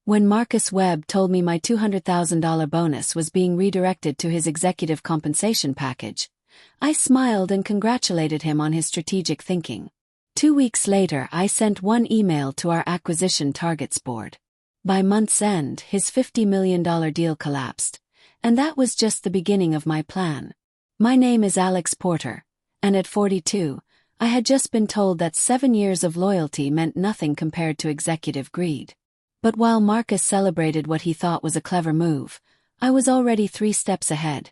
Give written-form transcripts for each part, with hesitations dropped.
When Marcus Webb told me my $200,000 bonus was being redirected to his executive compensation package, I smiled and congratulated him on his strategic thinking. 2 weeks later, I sent one email to our acquisition targets board. By month's end, his $50 million deal collapsed, and that was just the beginning of my plan. My name is Alex Porter, and at 42, I had just been told that 7 years of loyalty meant nothing compared to executive greed. But while Marcus celebrated what he thought was a clever move, I was already 3 steps ahead,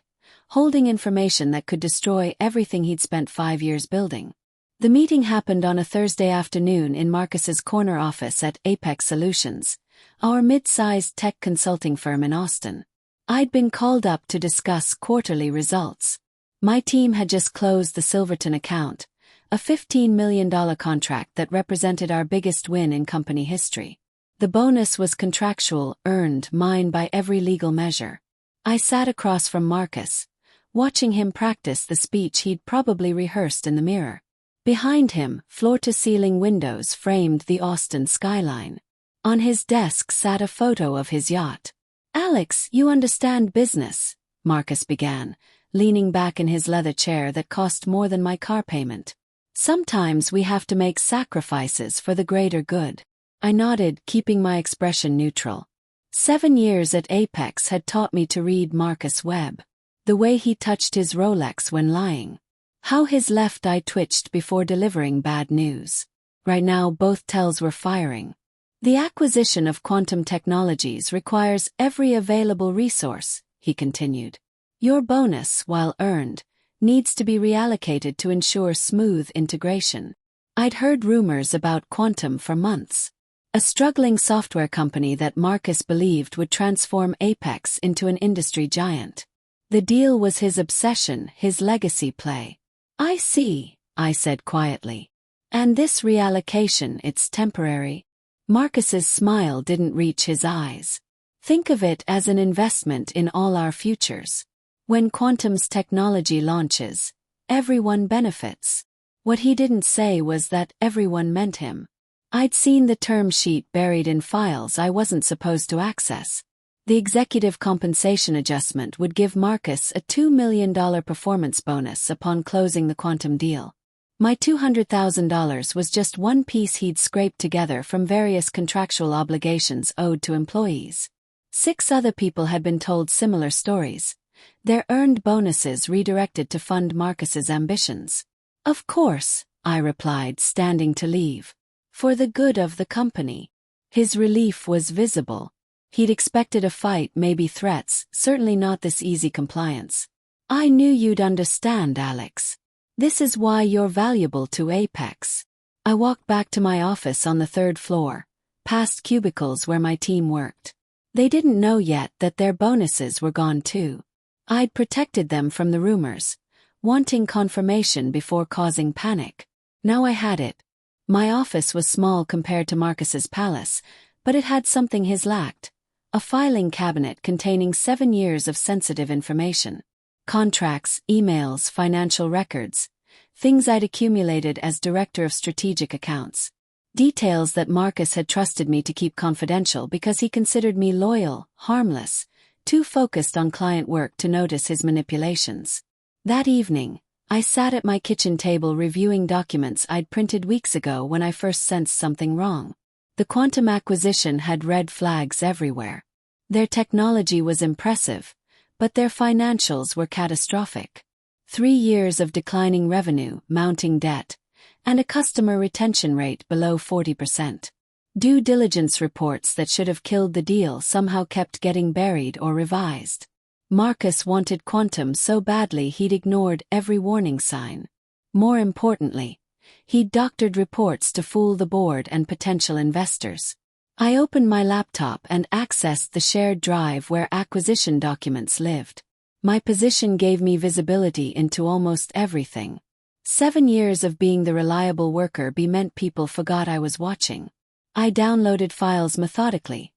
holding information that could destroy everything he'd spent 5 years building. The meeting happened on a Thursday afternoon in Marcus's corner office at Apex Solutions, our mid-sized tech consulting firm in Austin. I'd been called up to discuss quarterly results. My team had just closed the Silverton account, a $15 million contract that represented our biggest win in company history. The bonus was contractual, earned mine by every legal measure. I sat across from Marcus, watching him practice the speech he'd probably rehearsed in the mirror. Behind him, floor-to-ceiling windows framed the Austin skyline. On his desk sat a photo of his yacht. "Alex, you understand business," Marcus began, leaning back in his leather chair that cost more than my car payment. "Sometimes we have to make sacrifices for the greater good." I nodded, keeping my expression neutral. 7 years at Apex had taught me to read Marcus Webb. The way he touched his Rolex when lying. How his left eye twitched before delivering bad news. Right now both tells were firing. "The acquisition of quantum technologies requires every available resource," he continued. "Your bonus, while earned, needs to be reallocated to ensure smooth integration." I'd heard rumors about quantum for months. A struggling software company that Marcus believed would transform Apex into an industry giant. The deal was his obsession, his legacy play. "I see," I said quietly. "And this reallocation, it's temporary?" Marcus's smile didn't reach his eyes. "Think of it as an investment in all our futures. When quantum's technology launches, everyone benefits." What he didn't say was that everyone meant him. I'd seen the term sheet buried in files I wasn't supposed to access. The executive compensation adjustment would give Marcus a $2 million performance bonus upon closing the quantum deal. My $200,000 was just one piece he'd scraped together from various contractual obligations owed to employees. 6 other people had been told similar stories, their earned bonuses redirected to fund Marcus's ambitions. "Of course," I replied, standing to leave. "For the good of the company." His relief was visible. He'd expected a fight, maybe threats, certainly not this easy compliance. "I knew you'd understand, Alex. This is why you're valuable to Apex." I walked back to my office on the 3rd floor, past cubicles where my team worked. They didn't know yet that their bonuses were gone too. I'd protected them from the rumors, wanting confirmation before causing panic. Now I had it. My office was small compared to Marcus's palace, but it had something his lacked. A filing cabinet containing 7 years of sensitive information. Contracts, emails, financial records. Things I'd accumulated as director of strategic accounts. Details that Marcus had trusted me to keep confidential because he considered me loyal, harmless, too focused on client work to notice his manipulations. That evening, I sat at my kitchen table reviewing documents I'd printed weeks ago when I first sensed something wrong. The quantum acquisition had red flags everywhere. Their technology was impressive, but their financials were catastrophic. 3 years of declining revenue, mounting debt, and a customer retention rate below 40%. Due diligence reports that should have killed the deal somehow kept getting buried or revised. Marcus wanted quantum so badly he'd ignored every warning sign. More importantly, he'd doctored reports to fool the board and potential investors. I opened my laptop and accessed the shared drive where acquisition documents lived. My position gave me visibility into almost everything. 7 years of being the reliable worker meant people forgot I was watching. I downloaded files methodically.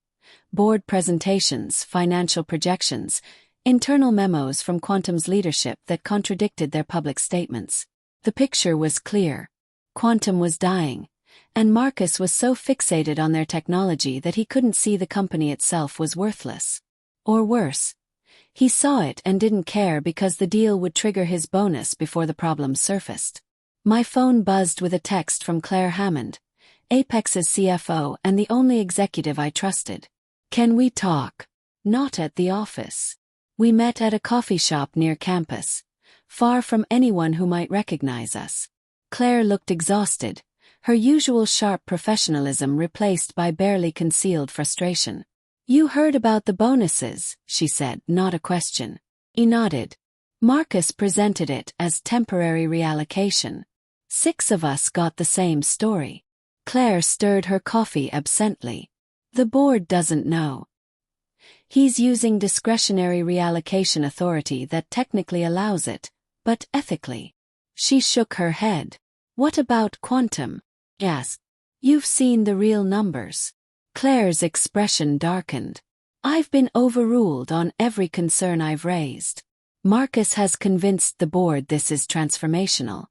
Board presentations, financial projections, internal memos from Quantum's leadership that contradicted their public statements. The picture was clear. Quantum was dying, and Marcus was so fixated on their technology that he couldn't see the company itself was worthless. Or worse, he saw it and didn't care because the deal would trigger his bonus before the problems surfaced. My phone buzzed with a text from Claire Hammond, Apex's CFO and the only executive I trusted. "Can we talk?" "Not at the office." We met at a coffee shop near campus, far from anyone who might recognize us. Claire looked exhausted, her usual sharp professionalism replaced by barely concealed frustration. "You heard about the bonuses," she said, not a question. He nodded. Marcus presented it as temporary reallocation. 6 of us got the same story. Claire stirred her coffee absently. "The board doesn't know. He's using discretionary reallocation authority that technically allows it, but ethically." She shook her head. "What about quantum?" "Yes. You've seen the real numbers." Claire's expression darkened. "I've been overruled on every concern I've raised. Marcus has convinced the board this is transformational.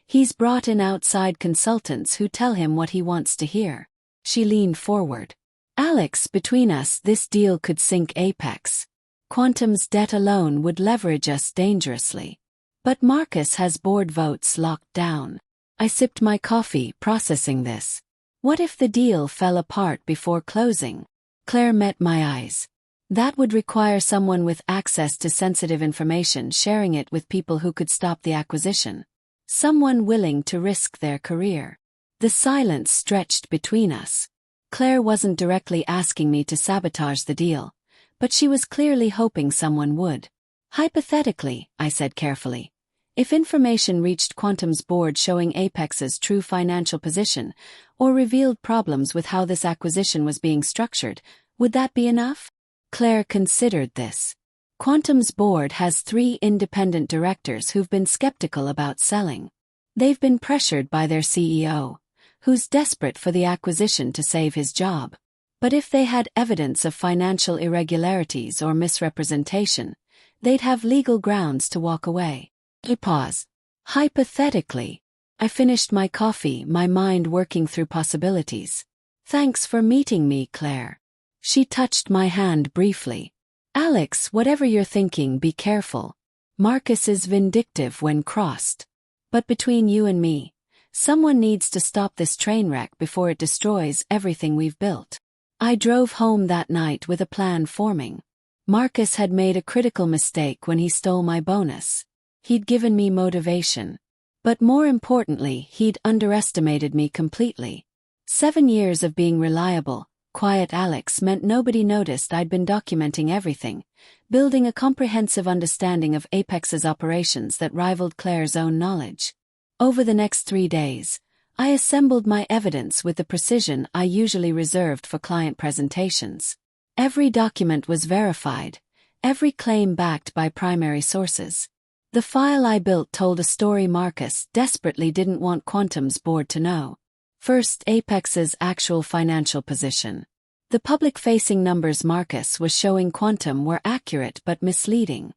He's brought in outside consultants who tell him what he wants to hear." She leaned forward. "Alex, between us, this deal could sink Apex. Quantum's debt alone would leverage us dangerously. But Marcus has board votes locked down." I sipped my coffee, processing this. What if the deal fell apart before closing? Claire met my eyes. That would require someone with access to sensitive information sharing it with people who could stop the acquisition. Someone willing to risk their career. The silence stretched between us. Claire wasn't directly asking me to sabotage the deal, but she was clearly hoping someone would. "Hypothetically," I said carefully, "if information reached Quantum's board showing Apex's true financial position, or revealed problems with how this acquisition was being structured, would that be enough?" Claire considered this. Quantum's board has 3 independent directors who've been skeptical about selling. They've been pressured by their CEO, who's desperate for the acquisition to save his job. But if they had evidence of financial irregularities or misrepresentation, they'd have legal grounds to walk away. A pause. "Hypothetically." I finished my coffee, my mind working through possibilities. "Thanks for meeting me, Claire." She touched my hand briefly. "Alex, whatever you're thinking, be careful. Marcus is vindictive when crossed. But between you and me, someone needs to stop this train wreck before it destroys everything we've built." I drove home that night with a plan forming. Marcus had made a critical mistake when he stole my bonus. He'd given me motivation. But more importantly, he'd underestimated me completely. 7 years of being reliable, quiet Alex meant nobody noticed I'd been documenting everything, building a comprehensive understanding of Apex's operations that rivaled Claire's own knowledge. Over the next 3 days, I assembled my evidence with the precision I usually reserved for client presentations. Every document was verified, every claim backed by primary sources. The file I built told a story Marcus desperately didn't want Quantum's board to know. First, Apex's actual financial position. The public-facing numbers Marcus was showing Quantum were accurate but misleading.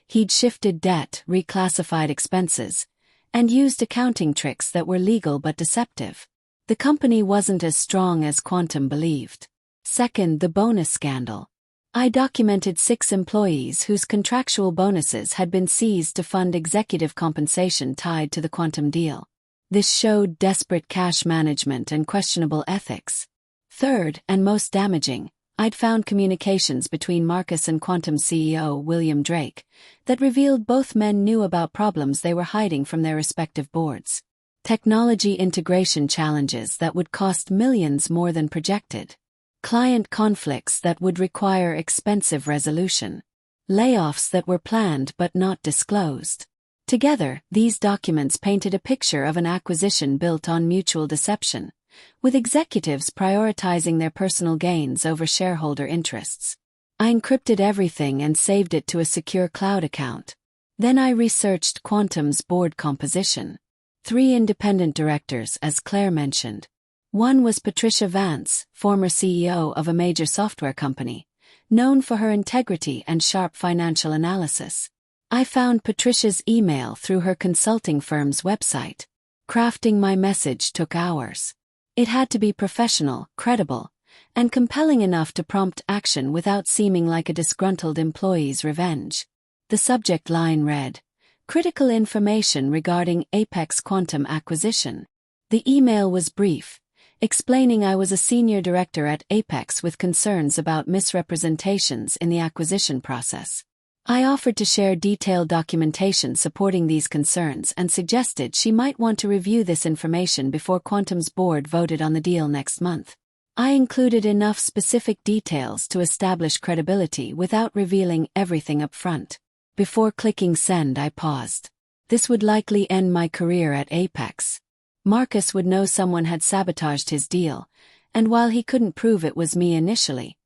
He'd shifted debt, reclassified expenses, and used accounting tricks that were legal but deceptive. The company wasn't as strong as Quantum believed. Second, the bonus scandal. I documented 6 employees whose contractual bonuses had been seized to fund executive compensation tied to the Quantum deal. This showed desperate cash management and questionable ethics. Third, and most damaging, I'd found communications between Marcus and Quantum CEO William Drake that revealed both men knew about problems they were hiding from their respective boards. Technology integration challenges that would cost millions more than projected. Client conflicts that would require expensive resolution. Layoffs that were planned but not disclosed. Together, these documents painted a picture of an acquisition built on mutual deception, with executives prioritizing their personal gains over shareholder interests. I encrypted everything and saved it to a secure cloud account. Then I researched Quantum's board composition. 3 independent directors, as Claire mentioned. One was Patricia Vance, former CEO of a major software company, known for her integrity and sharp financial analysis. I found Patricia's email through her consulting firm's website. Crafting my message took hours. It had to be professional, credible, and compelling enough to prompt action without seeming like a disgruntled employee's revenge. The subject line read, "Critical information regarding Apex Quantum acquisition." The email was brief, explaining I was a senior director at Apex with concerns about misrepresentations in the acquisition process. I offered to share detailed documentation supporting these concerns and suggested she might want to review this information before Quantum's board voted on the deal next month. I included enough specific details to establish credibility without revealing everything up front. Before clicking send, I paused. This would likely end my career at Apex. Marcus would know someone had sabotaged his deal, and while he couldn't prove it was me initially,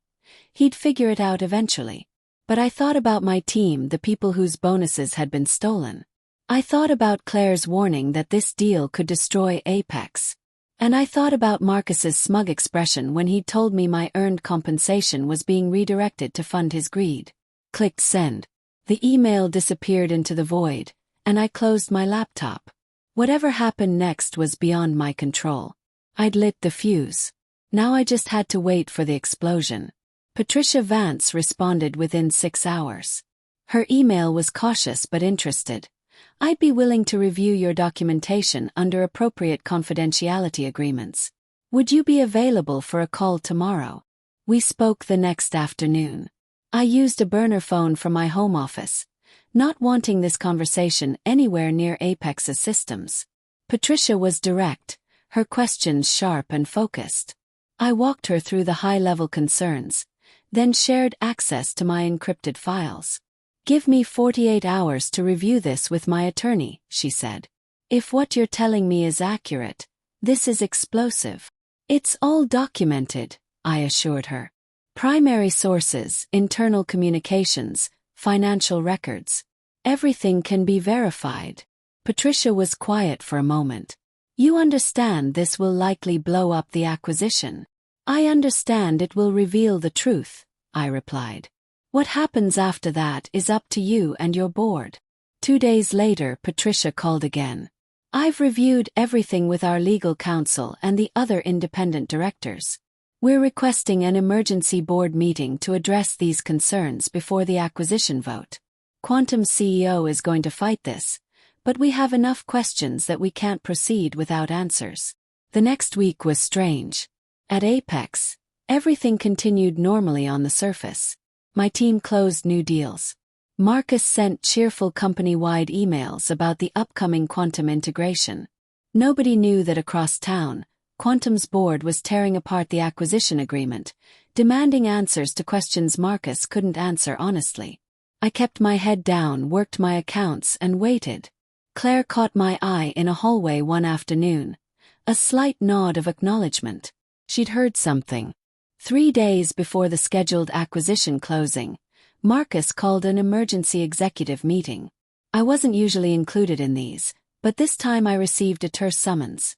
he'd figure it out eventually. But I thought about my team, the people whose bonuses had been stolen. I thought about Claire's warning that this deal could destroy Apex. And I thought about Marcus's smug expression when he'd told me my earned compensation was being redirected to fund his greed. Clicked send. The email disappeared into the void, and I closed my laptop. Whatever happened next was beyond my control. I'd lit the fuse. Now I just had to wait for the explosion. Patricia Vance responded within 6 hours. Her email was cautious but interested. "I'd be willing to review your documentation under appropriate confidentiality agreements. Would you be available for a call tomorrow?" We spoke the next afternoon. I used a burner phone from my home office, not wanting this conversation anywhere near Apex's systems. Patricia was direct, her questions sharp and focused. I walked her through the high-level concerns, then shared access to my encrypted files. "Give me 48 hours to review this with my attorney," she said. "If what you're telling me is accurate, this is explosive." "It's all documented," I assured her. "Primary sources, internal communications, financial records. Everything can be verified." Patricia was quiet for a moment. "You understand this will likely blow up the acquisition." "I understand it will reveal the truth," I replied. "What happens after that is up to you and your board." 2 days later, Patricia called again. "I've reviewed everything with our legal counsel and the other independent directors. We're requesting an emergency board meeting to address these concerns before the acquisition vote. Quantum's CEO is going to fight this, but we have enough questions that we can't proceed without answers." The next week was strange. At Apex, everything continued normally on the surface. My team closed new deals. Marcus sent cheerful company-wide emails about the upcoming Quantum integration. Nobody knew that across town, Quantum's board was tearing apart the acquisition agreement, demanding answers to questions Marcus couldn't answer honestly. I kept my head down, worked my accounts, and waited. Claire caught my eye in a hallway one afternoon, a slight nod of acknowledgement. She'd heard something. 3 days before the scheduled acquisition closing, Marcus called an emergency executive meeting. I wasn't usually included in these, but this time I received a terse summons.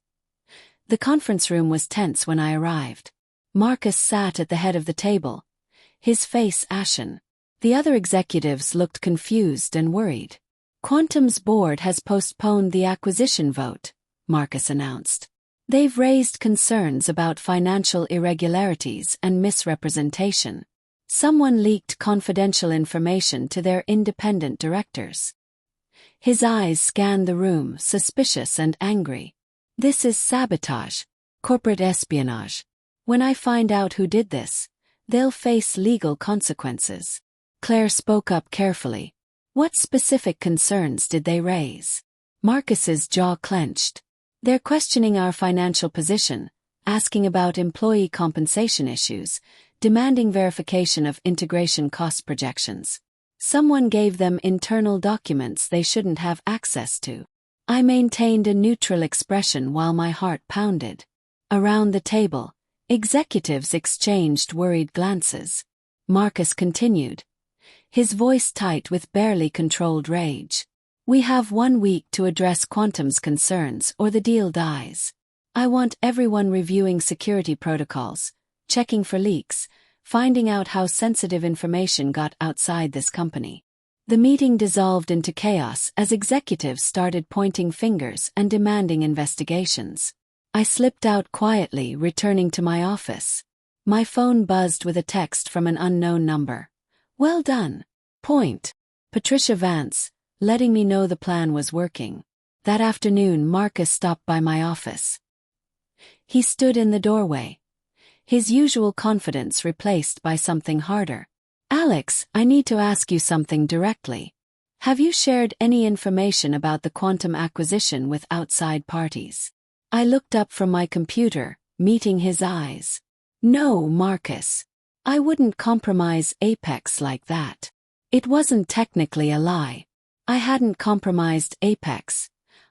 The conference room was tense when I arrived. Marcus sat at the head of the table, his face ashen. The other executives looked confused and worried. "Quantum's board has postponed the acquisition vote," Marcus announced. "They've raised concerns about financial irregularities and misrepresentation. Someone leaked confidential information to their independent directors." His eyes scanned the room, suspicious and angry. "This is sabotage, corporate espionage. When I find out who did this, they'll face legal consequences." Claire spoke up carefully. "What specific concerns did they raise?" Marcus's jaw clenched. "They're questioning our financial position, asking about employee compensation issues, demanding verification of integration cost projections. Someone gave them internal documents they shouldn't have access to." I maintained a neutral expression while my heart pounded. Around the table, executives exchanged worried glances. Marcus continued, his voice tight with barely controlled rage. "We have 1 week to address Quantum's concerns or the deal dies. I want everyone reviewing security protocols, checking for leaks, finding out how sensitive information got outside this company. The meeting dissolved into chaos as executives started pointing fingers and demanding investigations. I slipped out quietly, returning to my office. My phone buzzed with a text from an unknown number. "Well done. Point. Patricia Vance," letting me know the plan was working. That afternoon, Marcus stopped by my office. He stood in the doorway, his usual confidence replaced by something harder. "Alex, I need to ask you something directly. Have you shared any information about the quantum acquisition with outside parties?" I looked up from my computer, meeting his eyes. "No, Marcus. I wouldn't compromise Apex like that." It wasn't technically a lie. I hadn't compromised Apex.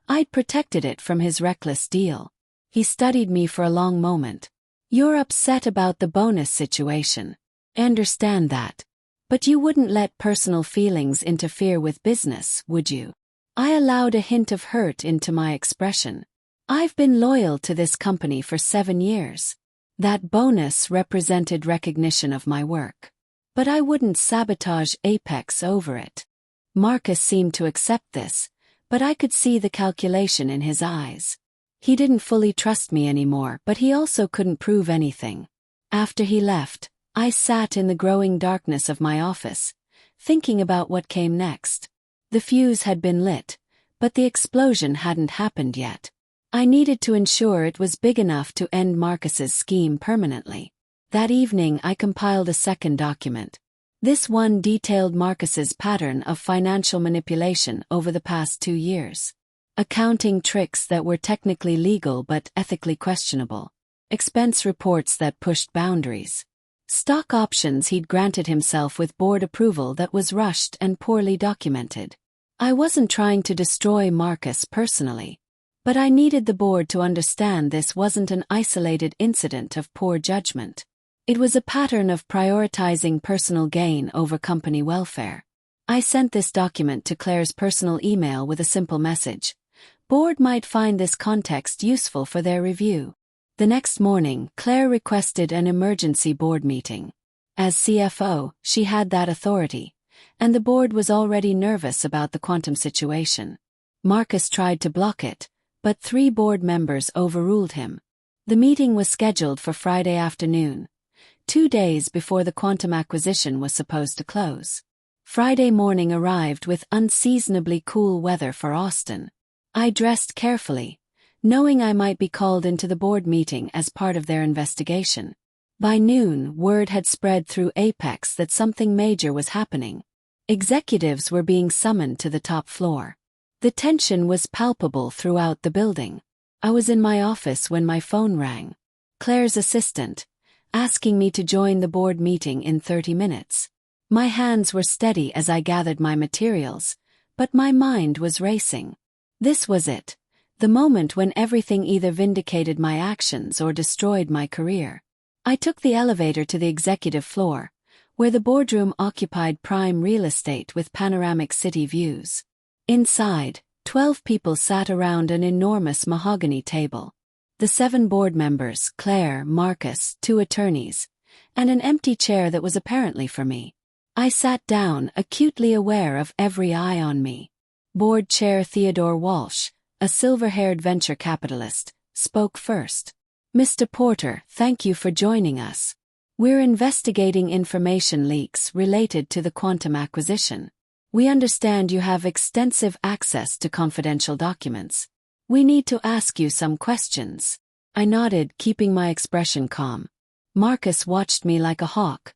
I'd protected it from his reckless deal. He studied me for a long moment. "You're upset about the bonus situation. I understand that. But you wouldn't let personal feelings interfere with business, would you?" I allowed a hint of hurt into my expression. "I've been loyal to this company for 7 years. That bonus represented recognition of my work. But I wouldn't sabotage Apex over it." Marcus seemed to accept this, but I could see the calculation in his eyes. He didn't fully trust me anymore, but he also couldn't prove anything. After he left, I sat in the growing darkness of my office, thinking about what came next. The fuse had been lit, but the explosion hadn't happened yet. I needed to ensure it was big enough to end Marcus's scheme permanently. That evening I compiled a second document. This one detailed Marcus's pattern of financial manipulation over the past 2 years. Accounting tricks that were technically legal but ethically questionable. Expense reports that pushed boundaries. Stock options he'd granted himself with board approval that was rushed and poorly documented. I wasn't trying to destroy Marcus personally. But I needed the board to understand this wasn't an isolated incident of poor judgment. It was a pattern of prioritizing personal gain over company welfare. I sent this document to Claire's personal email with a simple message. Board might find this context useful for their review. The next morning, Claire requested an emergency board meeting. As CFO, she had that authority, and the board was already nervous about the quantum situation. Marcus tried to block it, but 3 board members overruled him. The meeting was scheduled for Friday afternoon, 2 days before the quantum acquisition was supposed to close. Friday morning arrived with unseasonably cool weather for Austin. I dressed carefully, knowing I might be called into the board meeting as part of their investigation. By noon, word had spread through Apex that something major was happening. Executives were being summoned to the top floor. The tension was palpable throughout the building. I was in my office when my phone rang. Claire's assistant, asking me to join the board meeting in 30 minutes. My hands were steady as I gathered my materials, but my mind was racing. This was it, the moment when everything either vindicated my actions or destroyed my career. I took the elevator to the executive floor, where the boardroom occupied prime real estate with panoramic city views. Inside, 12 people sat around an enormous mahogany table. The 7 board members, Claire, Marcus, 2 attorneys, and an empty chair that was apparently for me. I sat down, acutely aware of every eye on me. Board Chair Theodore Walsh, a silver-haired venture capitalist, spoke first. "Mr. Porter, thank you for joining us. We're investigating information leaks related to the quantum acquisition. We understand you have extensive access to confidential documents. We need to ask you some questions." I nodded, keeping my expression calm. Marcus watched me like a hawk,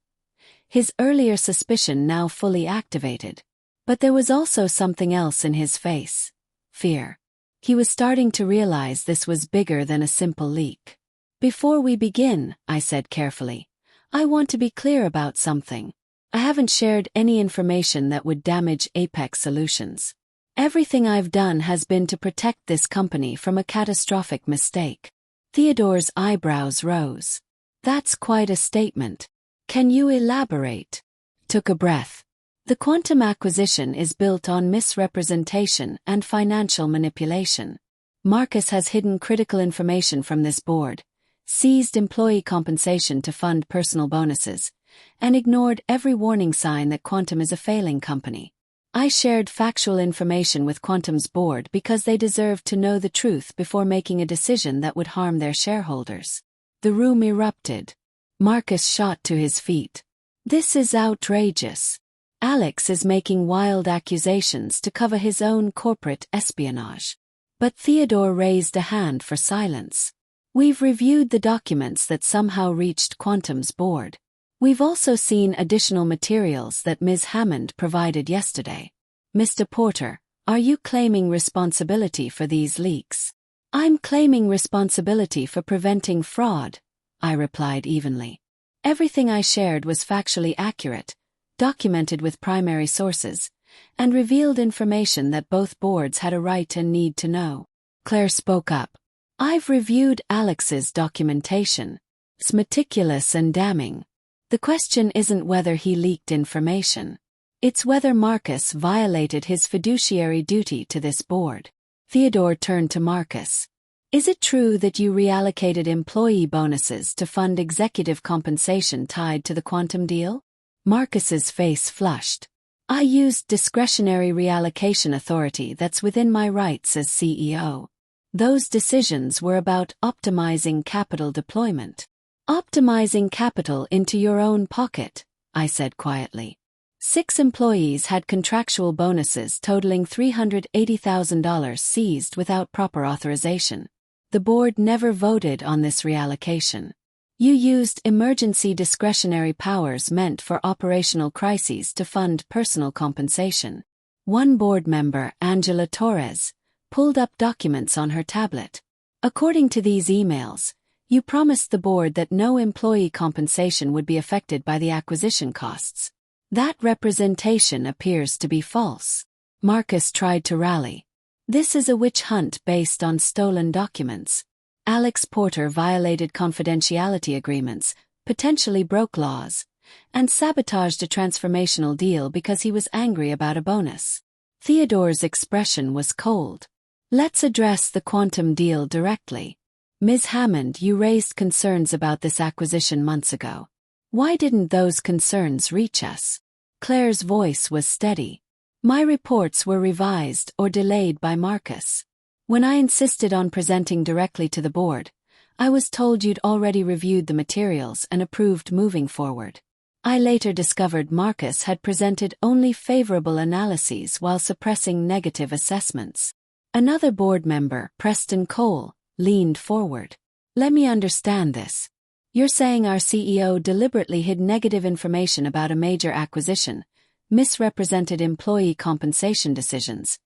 his earlier suspicion now fully activated. But there was also something else in his face. Fear. He was starting to realize this was bigger than a simple leak. "Before we begin," I said carefully, "I want to be clear about something. I haven't shared any information that would damage Apex Solutions. Everything I've done has been to protect this company from a catastrophic mistake." Theodore's eyebrows rose. "That's quite a statement. Can you elaborate?" Took a breath. "The quantum acquisition is built on misrepresentation and financial manipulation. Marcus has hidden critical information from this board, seized employee compensation to fund personal bonuses, and ignored every warning sign that Quantum is a failing company. I shared factual information with Quantum's board because they deserved to know the truth before making a decision that would harm their shareholders. The room erupted. Marcus shot to his feet. This is outrageous. Alex is making wild accusations to cover his own corporate espionage. But Theodore raised a hand for silence. We've reviewed the documents that somehow reached Quantum's board. We've also seen additional materials that Ms. Hammond provided yesterday. Mr. Porter, are you claiming responsibility for these leaks? I'm claiming responsibility for preventing fraud, I replied evenly. Everything I shared was factually accurate, documented with primary sources, and revealed information that both boards had a right and need to know. Claire spoke up. I've reviewed Alex's documentation. It's meticulous and damning. The question isn't whether he leaked information. It's whether Marcus violated his fiduciary duty to this board. Theodore turned to Marcus. Is it true that you reallocated employee bonuses to fund executive compensation tied to the Quantum deal? Marcus's face flushed. I used discretionary reallocation authority that's within my rights as CEO. Those decisions were about optimizing capital deployment. Optimizing capital into your own pocket, I said quietly. 6 employees had contractual bonuses totaling $380,000 seized without proper authorization. The board never voted on this reallocation. You used emergency discretionary powers meant for operational crises to fund personal compensation. One board member, Angela Torres, pulled up documents on her tablet. According to these emails, you promised the board that no employee compensation would be affected by the acquisition costs. That representation appears to be false. Marcus tried to rally. This is a witch hunt based on stolen documents. Alex Porter violated confidentiality agreements, potentially broke laws, and sabotaged a transformational deal because he was angry about a bonus. Theodore's expression was cold. Let's address the Quantum deal directly. Ms. Hammond, you raised concerns about this acquisition months ago. Why didn't those concerns reach us? Claire's voice was steady. My reports were revised or delayed by Marcus. When I insisted on presenting directly to the board, I was told you'd already reviewed the materials and approved moving forward. I later discovered Marcus had presented only favorable analyses while suppressing negative assessments. Another board member, Preston Cole, leaned forward. Let me understand this. You're saying our CEO deliberately hid negative information about a major acquisition, misrepresented employee compensation decisions,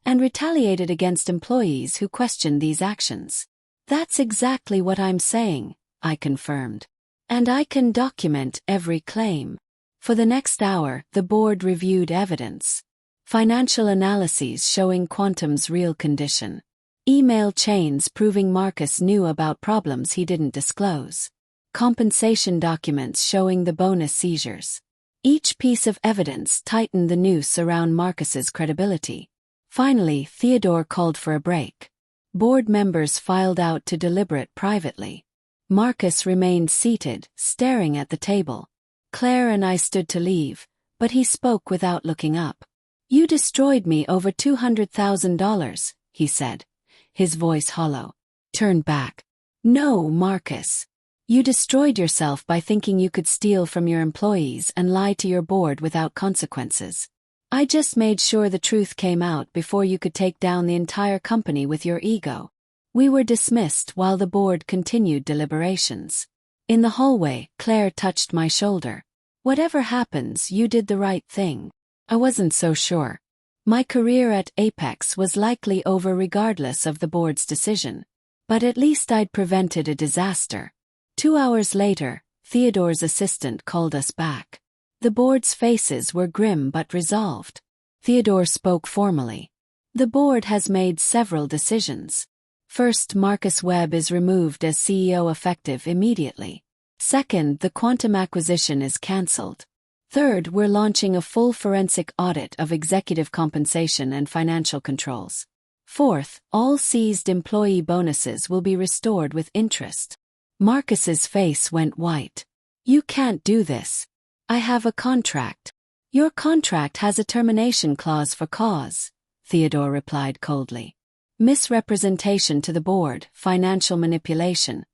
and retaliated against employees who questioned these actions. That's exactly what I'm saying, I confirmed. And I can document every claim. For the next hour, the board reviewed evidence. Financial analyses showing Quantum's real condition. Email chains proving Marcus knew about problems he didn't disclose. Compensation documents showing the bonus seizures. Each piece of evidence tightened the noose around Marcus's credibility. Finally, Theodore called for a break. Board members filed out to deliberate privately. Marcus remained seated, staring at the table. Claire and I stood to leave, but he spoke without looking up. You destroyed me over $200,000, he said, his voice hollow. Turn back. No, Marcus. You destroyed yourself by thinking you could steal from your employees and lie to your board without consequences. I just made sure the truth came out before you could take down the entire company with your ego. We were dismissed while the board continued deliberations. In the hallway, Claire touched my shoulder. Whatever happens, you did the right thing. I wasn't so sure. My career at Apex was likely over regardless of the board's decision. But at least I'd prevented a disaster. 2 hours later, Theodore's assistant called us back. The board's faces were grim but resolved. Theodore spoke formally. The board has made several decisions. First, Marcus Webb is removed as CEO effective immediately. Second, the Quantum acquisition is cancelled. Third, we're launching a full forensic audit of executive compensation and financial controls. Fourth, all seized employee bonuses will be restored with interest. Marcus's face went white. You can't do this. I have a contract. Your contract has a termination clause for cause, Theodore replied coldly. Misrepresentation to the board, financial manipulation,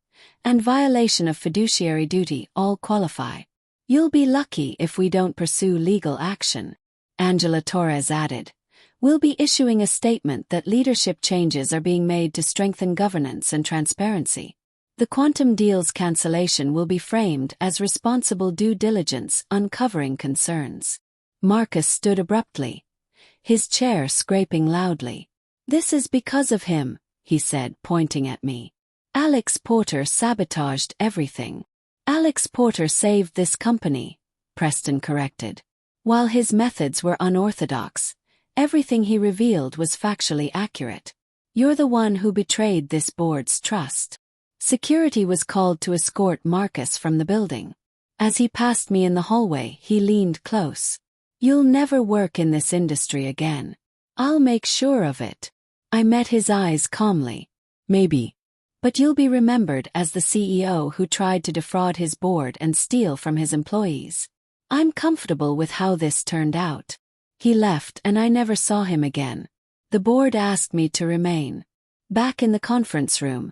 and violation of fiduciary duty all qualify. You'll be lucky if we don't pursue legal action. Angela Torres added. We'll be issuing a statement that leadership changes are being made to strengthen governance and transparency. The quantum deal's cancellation will be framed as responsible due diligence uncovering concerns. Marcus stood abruptly, his chair scraping loudly. This is because of him, he said, pointing at me. Alex Porter sabotaged everything. Alex Porter saved this company, Preston corrected. While his methods were unorthodox, everything he revealed was factually accurate. You're the one who betrayed this board's trust. Security was called to escort Marcus from the building. As he passed me in the hallway, he leaned close. You'll never work in this industry again. I'll make sure of it. I met his eyes calmly. Maybe. But you'll be remembered as the CEO who tried to defraud his board and steal from his employees. I'm comfortable with how this turned out. He left and I never saw him again. The board asked me to remain. Back in the conference room,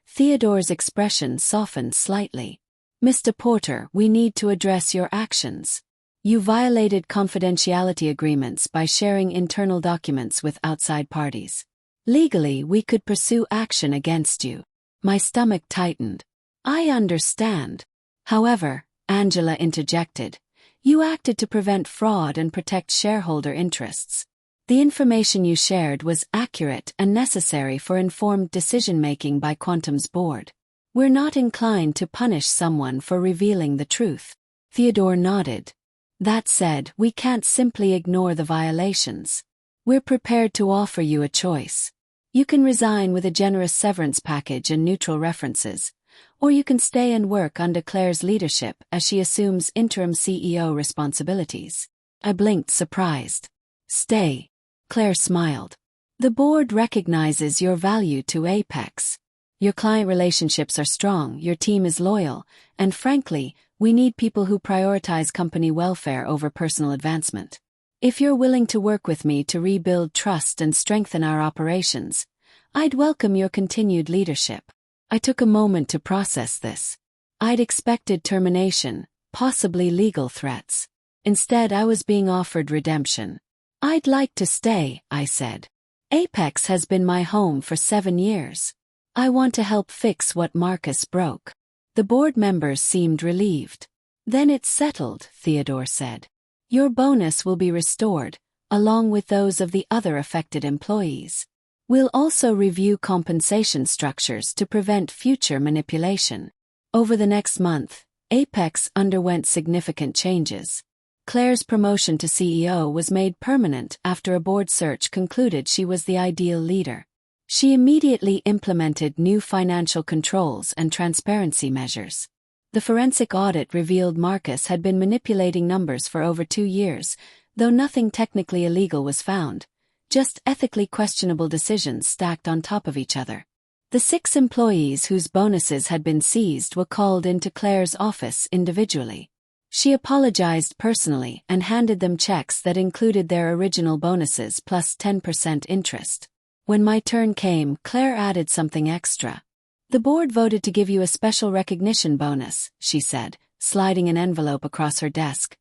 Theodore's expression softened slightly. Mr. Porter, we need to address your actions. You violated confidentiality agreements by sharing internal documents with outside parties. Legally, we could pursue action against you. My stomach tightened. I understand. However, Angela interjected, you acted to prevent fraud and protect shareholder interests. The information you shared was accurate and necessary for informed decision-making by Quantum's board. We're not inclined to punish someone for revealing the truth. Theodore nodded. That said, we can't simply ignore the violations. We're prepared to offer you a choice. You can resign with a generous severance package and neutral references, or you can stay and work under Claire's leadership as she assumes interim CEO responsibilities. I blinked surprised. Stay. Claire smiled. The board recognizes your value to Apex. Your client relationships are strong, your team is loyal, and frankly, we need people who prioritize company welfare over personal advancement. If you're willing to work with me to rebuild trust and strengthen our operations, I'd welcome your continued leadership. I took a moment to process this. I'd expected termination, possibly legal threats. Instead, I was being offered redemption. I'd like to stay, I said. Apex has been my home for 7 years. I want to help fix what Marcus broke. The board members seemed relieved. Then it's settled, Theodore said. Your bonus will be restored, along with those of the other affected employees. We'll also review compensation structures to prevent future manipulation. Over the next month, Apex underwent significant changes. Claire's promotion to CEO was made permanent after a board search concluded she was the ideal leader. She immediately implemented new financial controls and transparency measures. The forensic audit revealed Marcus had been manipulating numbers for over 2 years, though nothing technically illegal was found, just ethically questionable decisions stacked on top of each other. The 6 employees whose bonuses had been seized were called into Claire's office individually. She apologized personally and handed them checks that included their original bonuses plus 10% interest. When my turn came, Claire added something extra. The board voted to give you a special recognition bonus, she said, sliding an envelope across her desk.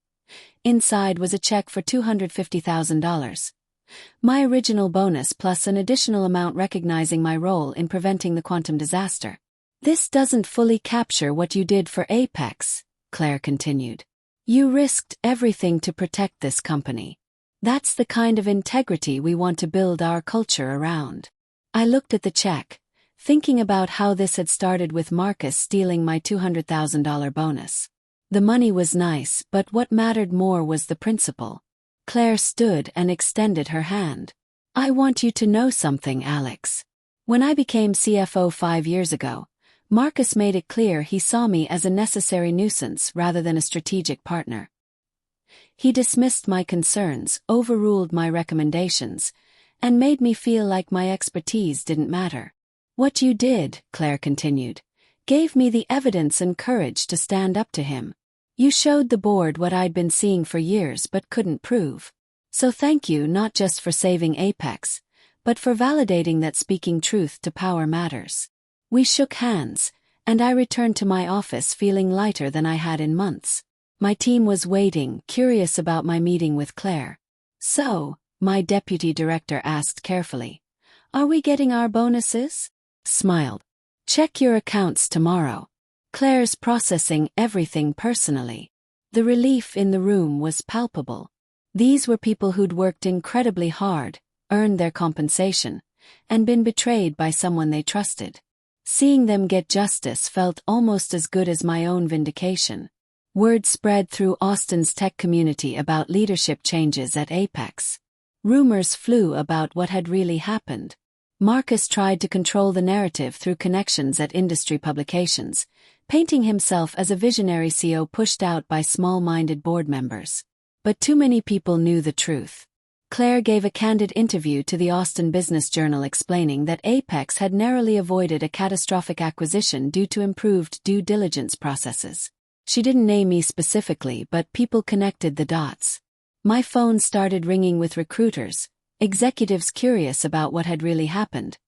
Inside was a check for $250,000. My original bonus plus an additional amount recognizing my role in preventing the quantum disaster. This doesn't fully capture what you did for Apex, Claire continued. You risked everything to protect this company. That's the kind of integrity we want to build our culture around. I looked at the check, thinking about how this had started with Marcus stealing my $200,000 bonus. The money was nice, but what mattered more was the principle. Claire stood and extended her hand. I want you to know something, Alex. When I became CFO 5 years ago, Marcus made it clear he saw me as a necessary nuisance rather than a strategic partner. He dismissed my concerns, overruled my recommendations, and made me feel like my expertise didn't matter. What you did, Claire continued, gave me the evidence and courage to stand up to him. You showed the board what I'd been seeing for years but couldn't prove. So thank you not just for saving Apex, but for validating that speaking truth to power matters. We shook hands, and I returned to my office feeling lighter than I had in months. My team was waiting, curious about my meeting with Claire. So, my deputy director asked carefully, "Are we getting our bonuses?" Smiled. "Check your accounts tomorrow." Claire's processing everything personally. The relief in the room was palpable. These were people who'd worked incredibly hard, earned their compensation, and been betrayed by someone they trusted. Seeing them get justice felt almost as good as my own vindication. Word spread through Austin's tech community about leadership changes at Apex. Rumors flew about what had really happened. Marcus tried to control the narrative through connections at industry publications, painting himself as a visionary CEO pushed out by small-minded board members. But too many people knew the truth. Claire gave a candid interview to the Austin Business Journal explaining that Apex had narrowly avoided a catastrophic acquisition due to improved due diligence processes. She didn't name me specifically, but people connected the dots. My phone started ringing with recruiters, executives curious about what had really happened,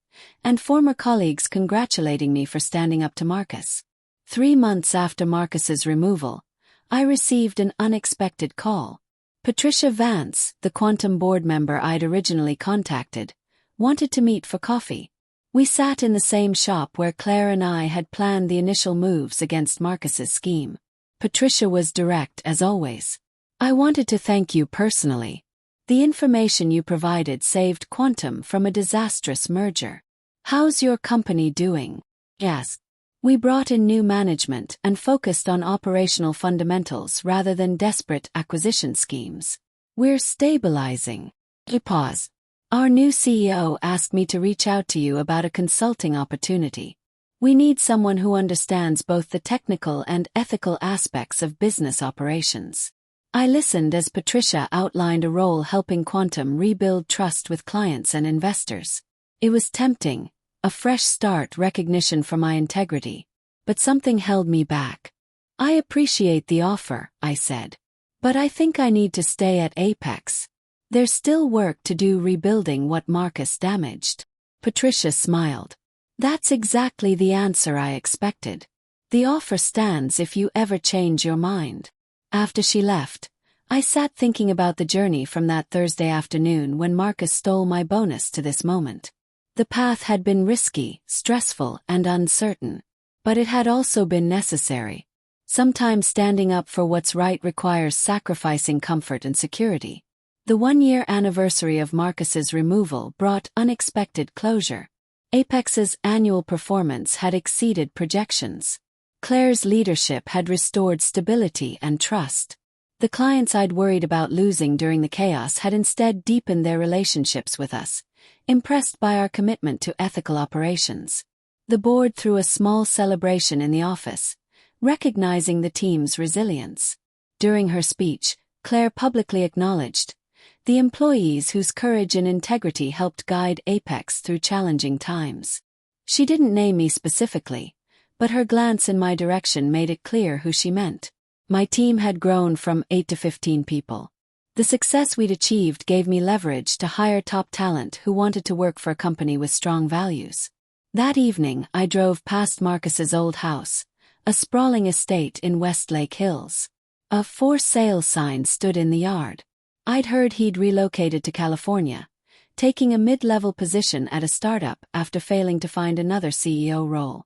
and former colleagues congratulating me for standing up to Marcus. 3 months after Marcus's removal, I received an unexpected call. Patricia Vance, the Quantum board member I'd originally contacted, wanted to meet for coffee. We sat in the same shop where Claire and I had planned the initial moves against Marcus's scheme. Patricia was direct as always. "I wanted to thank you personally. The information you provided saved Quantum from a disastrous merger. How's your company doing?" Yes. We brought in new management and focused on operational fundamentals rather than desperate acquisition schemes. "We're stabilizing." A pause. "Our new CEO asked me to reach out to you about a consulting opportunity. We need someone who understands both the technical and ethical aspects of business operations." I listened as Patricia outlined a role helping Quantum rebuild trust with clients and investors. It was tempting. A fresh start, recognition for my integrity. But something held me back. "I appreciate the offer," I said. "But I think I need to stay at Apex. There's still work to do rebuilding what Marcus damaged." Patricia smiled. "That's exactly the answer I expected. The offer stands if you ever change your mind." After she left, I sat thinking about the journey from that Thursday afternoon when Marcus stole my bonus to this moment. The path had been risky, stressful, and uncertain. But it had also been necessary. Sometimes standing up for what's right requires sacrificing comfort and security. The 1-year anniversary of Marcus's removal brought unexpected closure. Apex's annual performance had exceeded projections. Claire's leadership had restored stability and trust. The clients I'd worried about losing during the chaos had instead deepened their relationships with us, impressed by our commitment to ethical operations. The board threw a small celebration in the office, recognizing the team's resilience. During her speech, Claire publicly acknowledged the employees whose courage and integrity helped guide Apex through challenging times. She didn't name me specifically, but her glance in my direction made it clear who she meant. My team had grown from 8 to 15 people. The success we'd achieved gave me leverage to hire top talent who wanted to work for a company with strong values. That evening, I drove past Marcus's old house, a sprawling estate in Westlake Hills. A "for sale" sign stood in the yard. I'd heard he'd relocated to California, taking a mid-level position at a startup after failing to find another CEO role.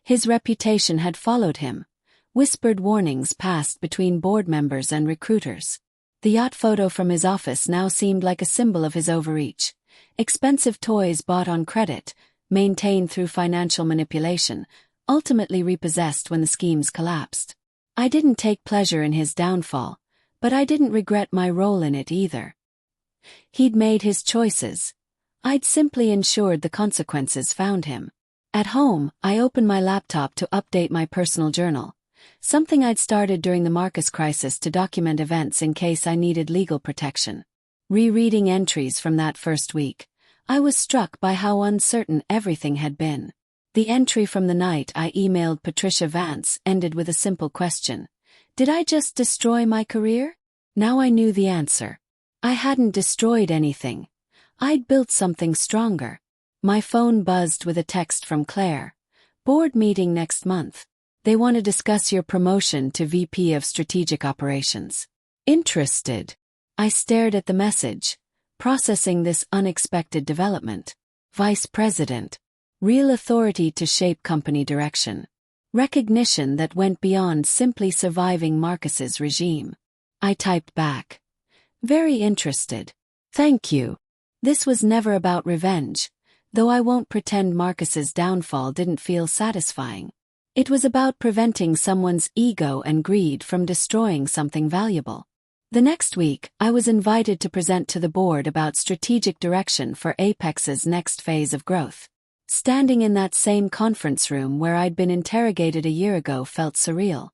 His reputation had followed him. Whispered warnings passed between board members and recruiters. The yacht photo from his office now seemed like a symbol of his overreach. Expensive toys bought on credit, maintained through financial manipulation, ultimately repossessed when the schemes collapsed. I didn't take pleasure in his downfall, but I didn't regret my role in it either. He'd made his choices. I'd simply ensured the consequences found him. At home, I opened my laptop to update my personal journal, something I'd started during the Marcus crisis to document events in case I needed legal protection. Rereading entries from that first week, I was struck by how uncertain everything had been. The entry from the night I emailed Patricia Vance ended with a simple question. Did I just destroy my career? Now I knew the answer. I hadn't destroyed anything. I'd built something stronger. My phone buzzed with a text from Claire. Board meeting next month. They want to discuss your promotion to VP of Strategic Operations. Interested? I stared at the message, processing this unexpected development. Vice President. Real authority to shape company direction. Recognition that went beyond simply surviving Marcus's regime. I typed back. Very interested. Thank you. This was never about revenge, though I won't pretend Marcus's downfall didn't feel satisfying. It was about preventing someone's ego and greed from destroying something valuable. The next week, I was invited to present to the board about strategic direction for Apex's next phase of growth. Standing in that same conference room where I'd been interrogated a year ago felt surreal.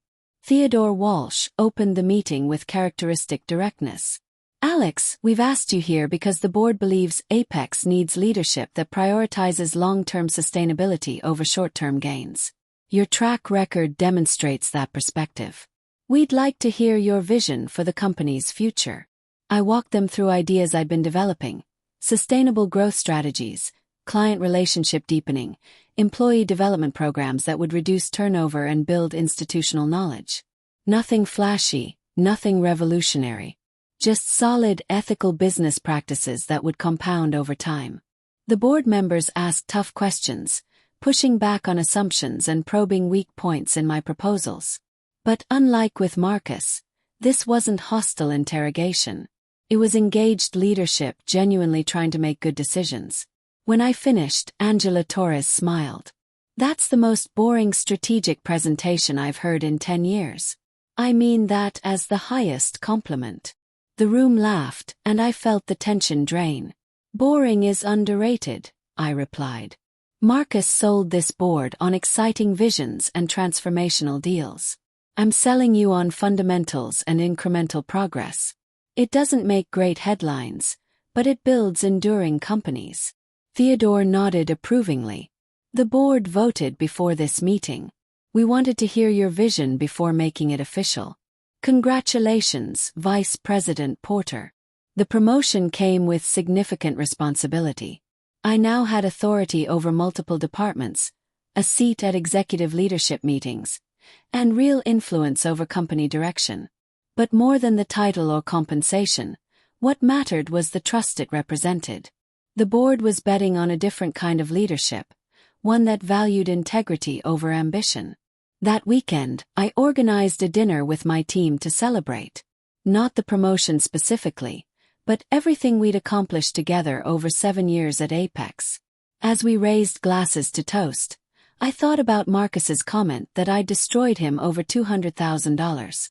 Theodore Walsh opened the meeting with characteristic directness. Alex, we've asked you here because the board believes Apex needs leadership that prioritizes long-term sustainability over short-term gains. Your track record demonstrates that perspective. We'd like to hear your vision for the company's future. I walked them through ideas I'd been developing: sustainable growth strategies, client relationship deepening, employee development programs that would reduce turnover and build institutional knowledge. Nothing flashy, nothing revolutionary. Just solid, ethical business practices that would compound over time. The board members asked tough questions, pushing back on assumptions and probing weak points in my proposals. But unlike with Marcus, this wasn't hostile interrogation. It was engaged leadership genuinely trying to make good decisions. When I finished, Angela Torres smiled. That's the most boring strategic presentation I've heard in 10 years. I mean that as the highest compliment. The room laughed, and I felt the tension drain. Boring is underrated, I replied. Marcus sold this board on exciting visions and transformational deals. I'm selling you on fundamentals and incremental progress. It doesn't make great headlines, but it builds enduring companies. Theodore nodded approvingly. The board voted before this meeting. We wanted to hear your vision before making it official. Congratulations, Vice President Porter. The promotion came with significant responsibility. I now had authority over multiple departments, a seat at executive leadership meetings, and real influence over company direction. But more than the title or compensation, what mattered was the trust it represented. The board was betting on a different kind of leadership, one that valued integrity over ambition. That weekend, I organized a dinner with my team to celebrate. Not the promotion specifically, but everything we'd accomplished together over 7 years at Apex. As we raised glasses to toast, I thought about Marcus's comment that I'd destroyed him over $200,000.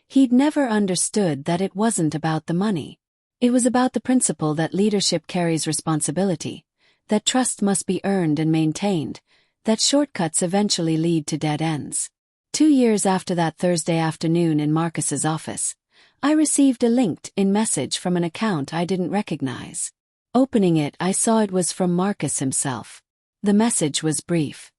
He'd never understood that it wasn't about the money. It was about the principle that leadership carries responsibility, that trust must be earned and maintained, that shortcuts eventually lead to dead ends. 2 years after that Thursday afternoon in Marcus's office, I received a LinkedIn message from an account I didn't recognize. Opening it, I saw it was from Marcus himself. The message was brief.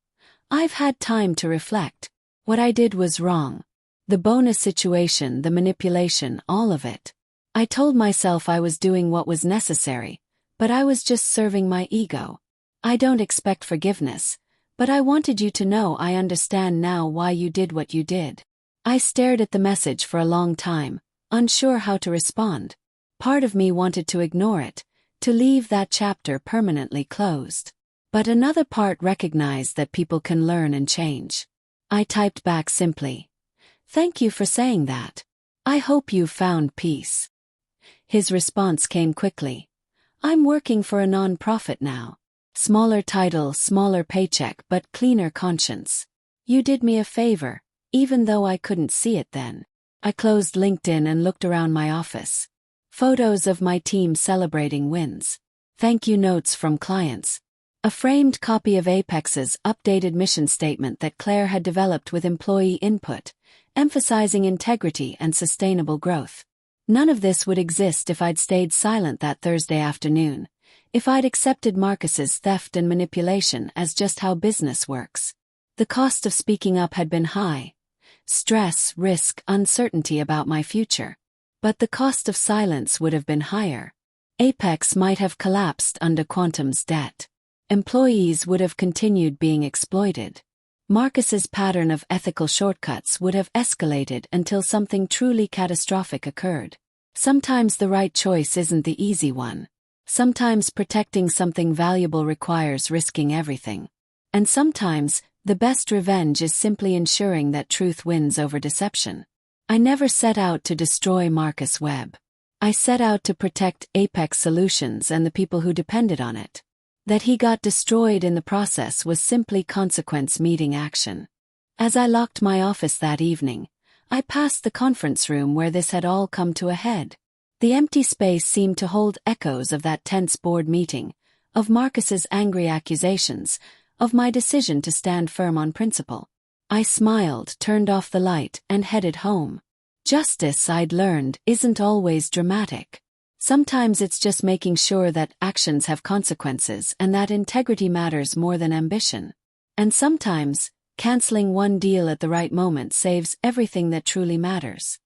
I've had time to reflect. What I did was wrong. The bonus situation, the manipulation, all of it. I told myself I was doing what was necessary, but I was just serving my ego. I don't expect forgiveness, but I wanted you to know I understand now why you did what you did. I stared at the message for a long time, unsure how to respond. Part of me wanted to ignore it, to leave that chapter permanently closed. But another part recognized that people can learn and change. I typed back simply, "Thank you for saying that. I hope you've found peace." His response came quickly. "I'm working for a non-profit now. Smaller title, smaller paycheck, but cleaner conscience. You did me a favor, even though I couldn't see it then." I closed LinkedIn and looked around my office. Photos of my team celebrating wins. Thank you notes from clients. A framed copy of Apex's updated mission statement that Claire had developed with employee input, emphasizing integrity and sustainable growth. None of this would exist if I'd stayed silent that Thursday afternoon, if I'd accepted Marcus's theft and manipulation as just how business works. The cost of speaking up had been high. stress, risk, uncertainty about my future. But the cost of silence would have been higher. Apex might have collapsed under Quantum's debt. Employees would have continued being exploited. Marcus's pattern of ethical shortcuts would have escalated until something truly catastrophic occurred. Sometimes the right choice isn't the easy one. Sometimes protecting something valuable requires risking everything. And sometimes, the best revenge is simply ensuring that truth wins over deception. I never set out to destroy Marcus Webb. I set out to protect Apex Solutions and the people who depended on it. That he got destroyed in the process was simply consequence meeting action. As I locked my office that evening, I passed the conference room where this had all come to a head. The empty space seemed to hold echoes of that tense board meeting, of Marcus's angry accusations, of my decision to stand firm on principle. I smiled, turned off the light, and headed home. Justice, I'd learned, isn't always dramatic. Sometimes it's just making sure that actions have consequences and that integrity matters more than ambition. And sometimes, canceling one deal at the right moment saves everything that truly matters.